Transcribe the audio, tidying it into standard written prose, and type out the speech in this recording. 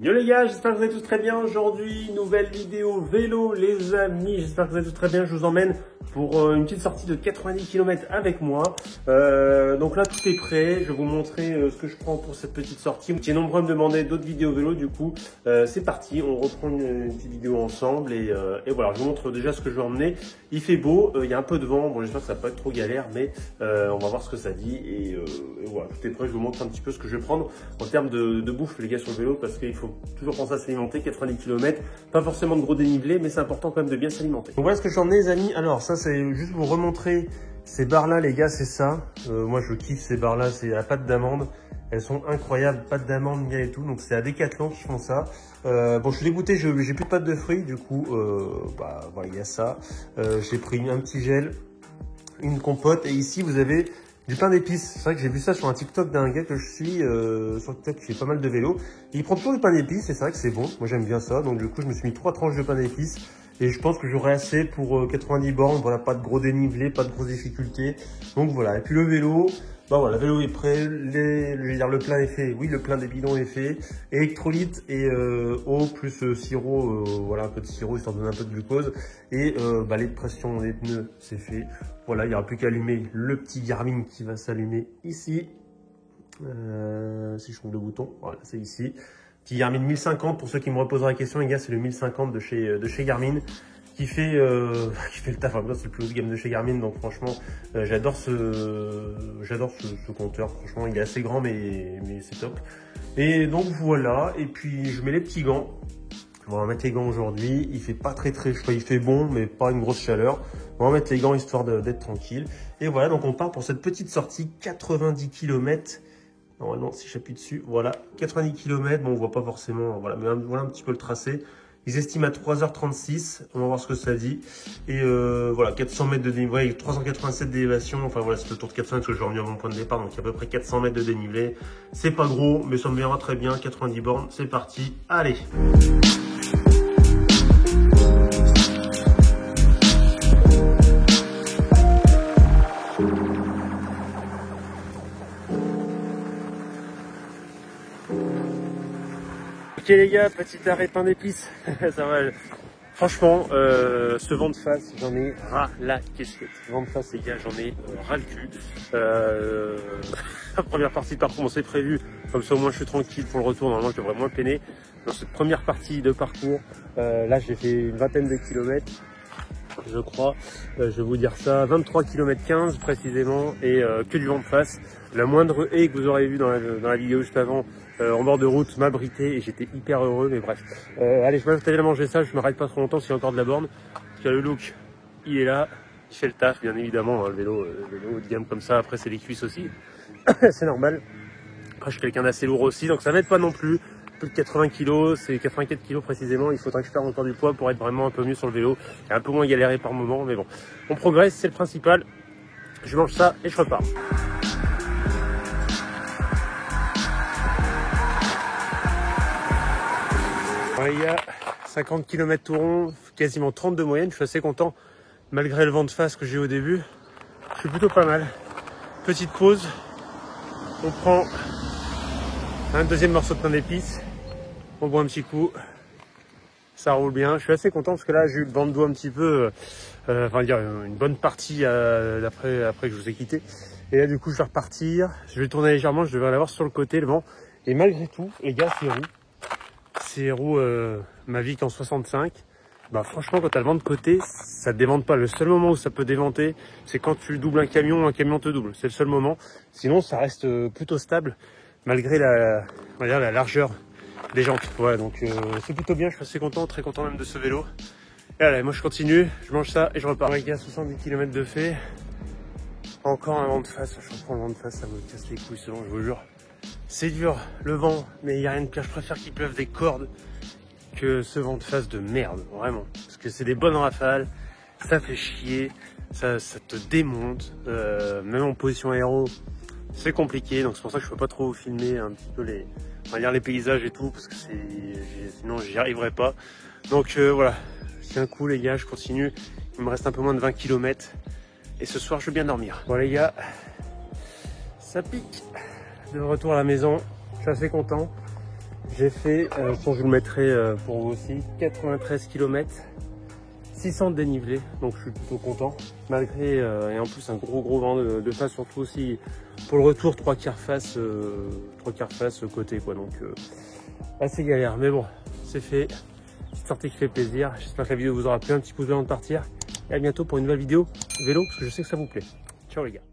Yo les gars, j'espère que vous allez tous très bien. Aujourd'hui, nouvelle vidéo vélo les amis. J'espère que vous allez tous très bien. Je vous emmène pour une petite sortie de 90 km avec moi. Donc là, tout est prêt. Je vais vous montrer ce que je prends pour cette petite sortie. Vous étiez nombreux à me demander d'autres vidéos vélo. Du coup, c'est parti. On reprend une petite vidéo ensemble. Et voilà, je vous montre déjà ce que je vais emmener. Il fait beau, il y a un peu de vent. Bon, j'espère que ça va pas être trop galère, mais on va voir ce que ça dit. Et voilà, tout est prêt. Je vous montre un petit peu ce que je vais prendre en termes de bouffe, les gars, sur le vélo, parce qu'il faut toujours penser à s'alimenter. 90 km, pas forcément de gros dénivelé, mais c'est important quand même de bien s'alimenter. Donc voilà ce que j'en ai, les amis. Alors ça, c'est juste pour vous remontrer ces barres là, les gars, c'est ça. Moi je kiffe ces barres là, c'est à pâte d'amande. Elles sont incroyables, pâte d'amande, miel et tout. Donc c'est à Decathlon qui font ça. Bon, je suis dégoûté, j'ai plus de pâte de fruits, du coup bah voilà, il y a ça. J'ai pris un petit gel, une compote, et ici vous avez du pain d'épices. C'est vrai que j'ai vu ça sur un TikTok d'un gars que je suis sur TikTok qui fait pas mal de vélo. Il prend toujours du pain d'épices et c'est vrai que c'est bon. Moi j'aime bien ça. Donc du coup je me suis mis 3 tranches de pain d'épices et je pense que j'aurai assez pour 90 bornes. Voilà, pas de gros dénivelé, pas de grosses difficultés. Donc voilà. Et puis le vélo, bah voilà, le vélo est prêt. Je veux dire, le plein est fait. Oui, le plein des bidons est fait. Électrolyte et eau plus sirop. Voilà, un peu de sirop histoire de donner un peu de glucose. Et bah, les pressions des pneus, c'est fait. Voilà, il n'y aura plus qu'à allumer le petit Garmin qui va s'allumer ici. Si je trouve le bouton, voilà, c'est ici. Petit Garmin 1050, pour ceux qui me reposeraient la question, les gars, c'est le 1050 de chez Garmin qui fait le taf. Enfin, c'est le plus haut de gamme de chez Garmin, donc franchement, j'adore ce compteur. Franchement, il est assez grand, mais c'est top. Et donc voilà, et puis je mets les petits gants. On va mettre les gants aujourd'hui. Il fait pas très chaud, il fait bon, mais pas une grosse chaleur. On va mettre les gants histoire d'être tranquille. Et voilà, donc on part pour cette petite sortie 90 km. Normalement, si j'appuie dessus, voilà, 90 km. Bon, on voit pas forcément, voilà, mais voilà un petit peu le tracé. Ils estiment à 3h36. On va voir ce que ça dit. Et voilà, 400 mètres de dénivelé, 387 d'élévation. Enfin voilà, c'est le tour de 400 mètres que je vais revenir à mon point de départ. Donc il y a à peu près 400 mètres de dénivelé. C'est pas gros, mais ça me viendra très bien. 90 bornes, c'est parti. Allez! Ok les gars, petit arrêt pain d'épices, ça va. Franchement, ce vent de face, j'en ai ras la casquette. Vent de face les gars, j'en ai ras le cul. La première partie de parcours, c'est prévu, comme ça au moins je suis tranquille pour le retour. Normalement je devrais moins peiner. Dans cette première partie de parcours, là j'ai fait une vingtaine de kilomètres, je crois, je vais vous dire ça, 23 km 15 précisément, et que du vent de face. La moindre haie que vous aurez vu dans la vidéo juste avant, en bord de route, m'abritait et j'étais hyper heureux, mais bref. Allez, je vais aller manger ça, je ne m'arrête pas trop longtemps s'il y a encore de la borne. Parce que le look, il est là, il fait le taf, bien évidemment, hein, le vélo haut de gamme comme ça, après c'est les cuisses aussi, c'est normal. Après je suis quelqu'un d'assez lourd aussi, donc ça m'aide pas non plus. Plus de 80 kg, c'est 84 kg précisément. Il faudra que je perde encore du poids pour être vraiment un peu mieux sur le vélo et un peu moins galérer par moment, mais bon, on progresse, c'est le principal. Je mange ça et je repars. Ouais, il y a 50 km tout rond, quasiment 30 de moyenne. Je suis assez content malgré le vent de face que j'ai au début. Je suis plutôt pas mal. Petite pause. On prend un deuxième morceau de pain d'épices. On boit un petit coup. Ça roule bien. Je suis assez content parce que là, j'ai eu le vent de dos un petit peu. Enfin, dire une bonne partie après que je vous ai quitté. Et là, du coup, je vais repartir. Je vais tourner légèrement. Je devrais l'avoir sur le côté, le vent. Et malgré tout, les gars, ces roues Mavic en 65, bah franchement quand t'as le vent de côté, ça te dévente pas. Le seul moment où ça peut déventer, c'est quand tu doubles un camion te double. C'est le seul moment. Sinon ça reste plutôt stable malgré on va dire, la largeur des jantes. Voilà, donc c'est plutôt bien, je suis assez content, très content même de ce vélo. Et allez, moi je continue, je mange ça et je repars. Les gars, 70 km de fait. Encore un vent de face, je reprends le vent de face, ça me casse les couilles selon, je vous jure. C'est dur, le vent, mais il n'y a rien de pire. Je préfère qu'il pleuve des cordes que ce vent de face de merde, vraiment. Parce que c'est des bonnes rafales, ça fait chier, ça te démonte. Même en position aéro, c'est compliqué. Donc c'est pour ça que je peux pas trop filmer un petit peu on va dire les paysages et tout, parce que sinon j'y arriverai pas. Donc voilà, c'est un coup les gars, je continue. Il me reste un peu moins de 20 km. Et ce soir, je vais bien dormir. Bon les gars, ça pique. De retour à la maison, je suis assez content. J'ai fait, je vous le mettrai pour vous aussi, 93 km, 600 de dénivelé, donc je suis plutôt content. Malgré, et en plus un gros vent de face, surtout aussi pour le retour, 3 quarts face côté quoi, donc assez galère. Mais bon, c'est fait, petite sortie qui fait plaisir. J'espère que la vidéo vous aura plu, un petit pouce bleu avant de partir. Et à bientôt pour une nouvelle vidéo vélo, parce que je sais que ça vous plaît. Ciao les gars.